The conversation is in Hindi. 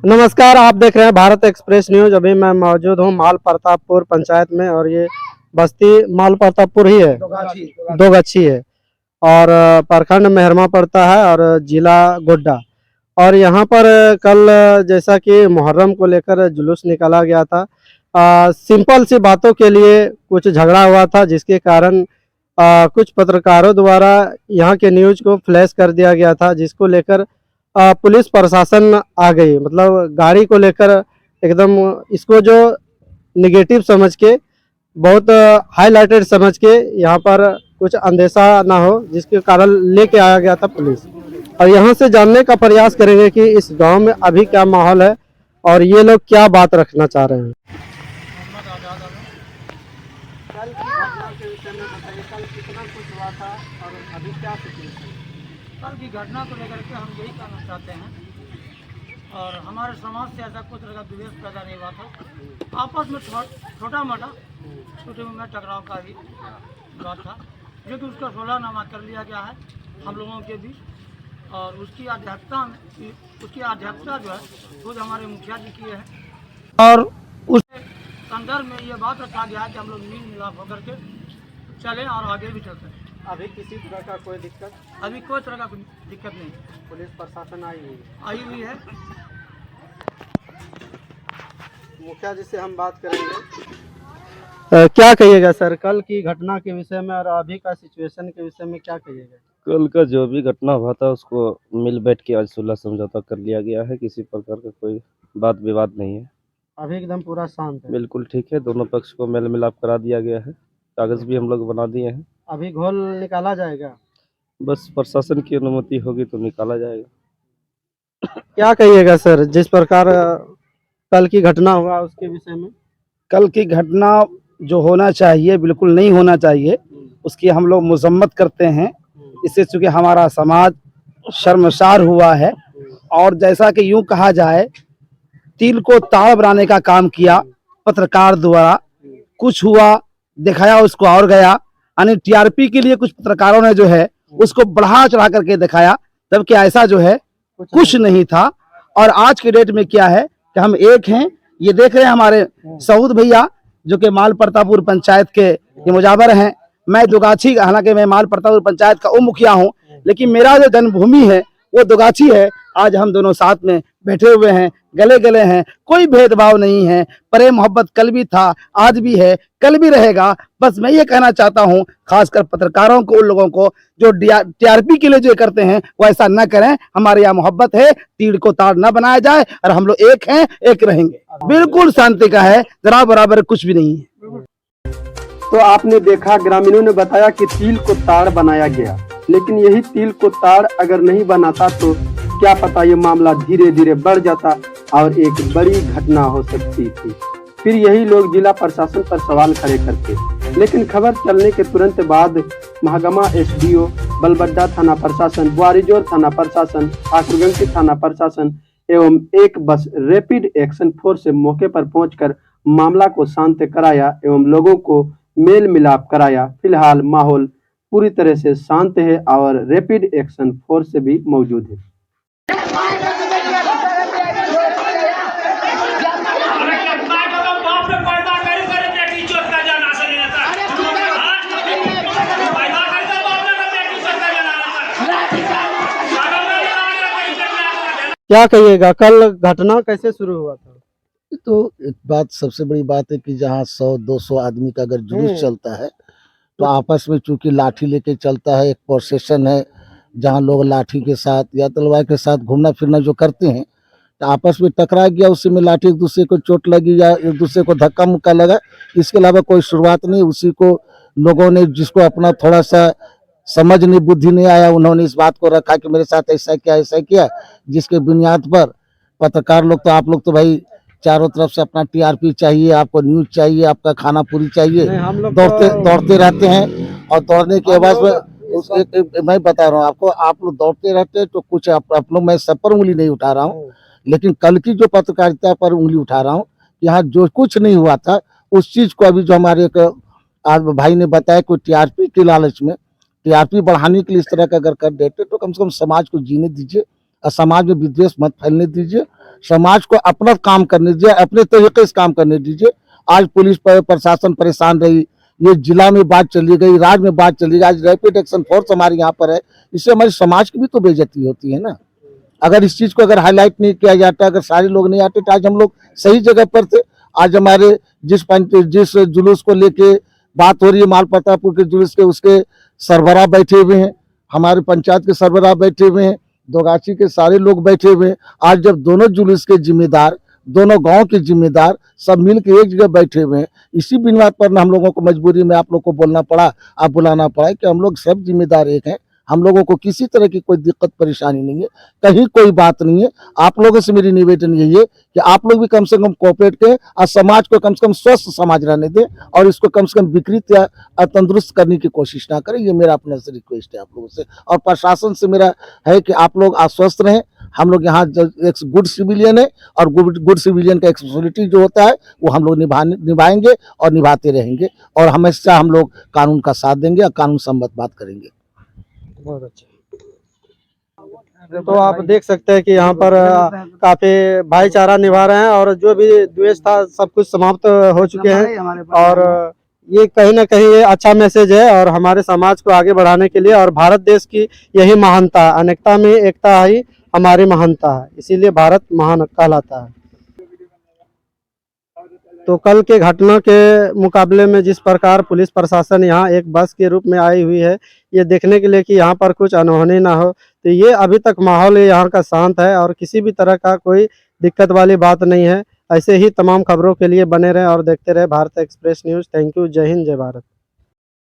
नमस्कार, आप देख रहे हैं भारत एक्सप्रेस न्यूज। अभी मैं मौजूद हूं माल प्रतापपुर पंचायत में और ये बस्ती माल प्रतापपुर ही है, दो गच्छी है और प्रखंड मेहरमा पड़ता है और जिला गोड्डा। और यहाँ पर कल जैसा कि मुहर्रम को लेकर जुलूस निकाला गया था। सिंपल सी बातों के लिए कुछ झगड़ा हुआ था, जिसके कारण कुछ पत्रकारों द्वारा यहाँ के न्यूज को फ्लैश कर दिया गया था, जिसको लेकर पुलिस प्रशासन आ गई। मतलब गाड़ी को लेकर एकदम इसको जो निगेटिव समझ के, बहुत हाईलाइटेड समझ के यहाँ पर कुछ अंदेशा ना हो, जिसके कारण लेके आया गया था पुलिस। और यहाँ से जानने का प्रयास करेंगे कि इस गांव में अभी क्या माहौल है और ये लोग क्या बात रखना चाह रहे हैं। कल की घटना के विषय में बताइए, कल कितना कुछ हुआ था और अभी क्या सिचुएशन? कल की घटना को लेकर के हम यही कहना चाहते हैं, और हमारे समाज से ऐसा कुछ तरह का द्वेष पैदा नहीं हुआ था। आपस में छोटा मोटा छोटे में टकराव का ही बात था, जो कि उसका सोलहनामा कर लिया गया है हम लोगों के बीच। और उसकी अध्यक्षता जो है खुद हमारे मुखिया जी की है, और उस संदर्भ में ये बात रखा गया है कि हम लोग मिल मिलाप होकर के चलें और आगे भी चलते हैं। अभी किसी तरह का कोई दिक्कत? अभी कोई तरह का दिक्कत नहीं, पुलिस प्रशासन आई हुई है। मुखिया जी से हम बात करेंगे। क्या कहिएगा सर, कल की घटना के विषय में और अभी का सिचुएशन के विषय में क्या कहिएगा? कल का जो भी घटना हुआ था उसको मिल बैठ के आज सुलह समझौता कर लिया गया है। किसी प्रकार का कोई बात विवाद नहीं है, अभी एकदम पूरा शांत है। बिल्कुल ठीक है। दोनों पक्ष को मेल मिलाप करा दिया गया है, कागज भी हम लोग बना दिए हैं। अभी घोल निकाला जाएगा? बस प्रशासन की अनुमति होगी तो निकाला जाएगा। क्या कहिएगा सर, जिस प्रकार कल की घटना हुआ उसके विषय में? कल की घटना जो होना चाहिए बिल्कुल नहीं होना चाहिए, उसकी हम लोग मजम्मत करते हैं। इससे चूँकि हमारा समाज शर्मसार हुआ है, और जैसा कि यूं कहा जाए तिल को ताड़ बनाने का काम किया पत्रकार द्वारा। कुछ हुआ दिखाया उसको और गया, यानी टीआरपी के लिए कुछ पत्रकारों ने जो है उसको बढ़ा चढ़ा करके दिखाया, जबकि ऐसा जो है कुछ नहीं था। और आज के डेट में क्या है कि हम एक हैं। ये देख रहे हैं हमारे सऊद भैया जो कि माल प्रतापपुर पंचायत के ये मुजावर हैं। मैं दुगाछी, हालांकि मैं माल प्रतापपुर पंचायत का उप मुखिया हूँ, लेकिन मेरा जो जन्मभूमि है वो दुगाछी है। आज हम दोनों साथ में बैठे हुए हैं, गले गले हैं, कोई भेदभाव नहीं है। प्रेम मोहब्बत कल भी था, आज भी है, कल भी रहेगा। बस मैं ये कहना चाहता हूँ खासकर पत्रकारों को, उन लोगों को जो टीआरपी के लिए जो करते हैं वो ऐसा न करें। हमारे यहाँ मोहब्बत है, तीर को ताड़ न बनाया जाए, और हम लोग एक हैं, एक रहेंगे। बिल्कुल शांति का है, जरा बराबर कुछ भी नहीं है। तो आपने देखा, ग्रामीणों ने बताया कि तिल को ताड़ बनाया गया, लेकिन यही तिल को ताड़ अगर नहीं बनाता तो क्या पता ये मामला धीरे धीरे बढ़ जाता और एक बड़ी घटना हो सकती थी। फिर यही लोग जिला प्रशासन पर सवाल खड़े करते। लेकिन खबर चलने के तुरंत बाद महागामा एसडीओ, बलबड्डा थाना प्रशासन, बुआरीजोर थाना प्रशासन, ठाकुरगंज थाना प्रशासन एवं एक बस रैपिड एक्शन फोर्स से मौके पर पहुंचकर मामला को शांत कराया एवं लोगों को मेल मिलाप कराया। फिलहाल माहौल पूरी तरह से शांत है और रैपिड एक्शन फोर्स भी मौजूद है। क्या कहिएगा, कल घटना कैसे शुरू हुआ था? तो एक बात, सबसे बड़ी बात है कि जहाँ 100-200 आदमी का अगर जुलूस चलता है तो आपस में चूंकि लाठी लेके चलता है, एक प्रोसेशन है जहाँ लोग लाठी के साथ या तलवार के साथ घूमना फिरना जो करते हैं, तो आपस में टकरा गया, उसी में लाठी, एक दूसरे को चोट लगी या एक दूसरे को धक्का मुक्का लगा। इसके अलावा कोई शुरुआत नहीं। उसी को लोगों ने, जिसको अपना थोड़ा सा समझ नहीं, बुद्धि नहीं आया, उन्होंने इस बात को रखा कि मेरे साथ ऐसा किया, जिसके बुनियाद पर पत्रकार लोग, तो आप लोग तो भाई चारों तरफ से अपना टीआरपी चाहिए, आपको न्यूज चाहिए, आपका खाना पूरी चाहिए, दौड़ते रहते हैं। और दौड़ने के बाद मैं बता रहा हूँ आपको, आप लोग दौड़ते रहते हैं तो कुछ आप लोग, मैं सब पर उंगली नहीं उठा रहा हूँ, लेकिन कल की जो पत्रकारिता पर उंगली उठा रहा हूँ। यहाँ जो कुछ नहीं हुआ था उस चीज को अभी जो हमारे आज भाई ने बताया कि टीआरपी के लालच में, टीआरपी बढ़ाने के लिए इस तरह का अगर कर देते तो कम से कम समाज को जीने दीजिए और समाज में विद्वेष मत फैलने दीजिए। समाज को अपना काम करने दीजिए, अपने तरीके से काम करने दीजिए। आज पुलिस प्रशासन परेशान रही, ये जिला में बात चली गई, राज्य में बात चली गई, आज रैपिड एक्शन फोर्स हमारे यहाँ पर है। इससे हमारे समाज की भी तो बेइज्जती होती है ना। अगर इस चीज को अगर हाईलाइट नहीं किया जाता, अगर सारे लोग नहीं आते तो आज हम लोग सही जगह पर थे। आज हमारे जिस जुलूस को लेके बात हो रही है, माल प्रतापपुर के जुलूस के, उसके सरबराह बैठे हुए हैं, हमारे पंचायत के सरबराह बैठे हुए हैं, दोगाछी के सारे लोग बैठे हुए हैं। आज जब दोनों जुलूस के जिम्मेदार, दोनों गांव के जिम्मेदार सब मिल के एक जगह बैठे हुए हैं, इसी बिना पर ना हम लोगों को मजबूरी में आप लोग को बोलना पड़ा, आप बुलाना पड़ा कि हम लोग सब जिम्मेदार एक हैं। हम लोगों को किसी तरह की कोई दिक्कत परेशानी नहीं है, कहीं कोई बात नहीं है। आप लोगों से मेरी निवेदन यही है कि आप लोग भी कम से कम कोऑपरेट करें और समाज को कम से कम स्वस्थ समाज रहने दें और इसको कम से कम विकृत या तंदुरुस्त करने की कोशिश ना करें। ये मेरा अपने से रिक्वेस्ट है आप लोगों से, और प्रशासन से मेरा है कि आप लोग आश्वस्त रहें। हम लोग यहाँ एक गुड सिविलियन है और गुड सिविलियन का एक्सप्रेसिबिलिटी जो होता है वो हम लोग निभाएंगे और निभाते रहेंगे, और हमेशा हम लोग कानून का साथ देंगे और कानून सम्मत बात करेंगे। बहुत अच्छा। तो आप देख सकते हैं कि यहाँ पर काफी भाईचारा निभा रहे हैं और जो भी द्वेष था सब कुछ समाप्त हो चुके हैं, और ये कहीं ना कहीं ये अच्छा मैसेज है और हमारे समाज को आगे बढ़ाने के लिए। और भारत देश की यही महानता है, अनेकता में एकता ही हमारी महानता है, इसीलिए भारत महान कहलाता है। तो कल के घटना के मुकाबले में जिस प्रकार पुलिस प्रशासन यहाँ एक बस के रूप में आई हुई है, ये देखने के लिए कि यहाँ पर कुछ अनहोनी ना हो, तो ये अभी तक माहौल यहाँ का शांत है और किसी भी तरह का कोई दिक्कत वाली बात नहीं है। ऐसे ही तमाम खबरों के लिए बने रहें और देखते रहे Bharat express news. Thank you. जय हिंद, जय भारत।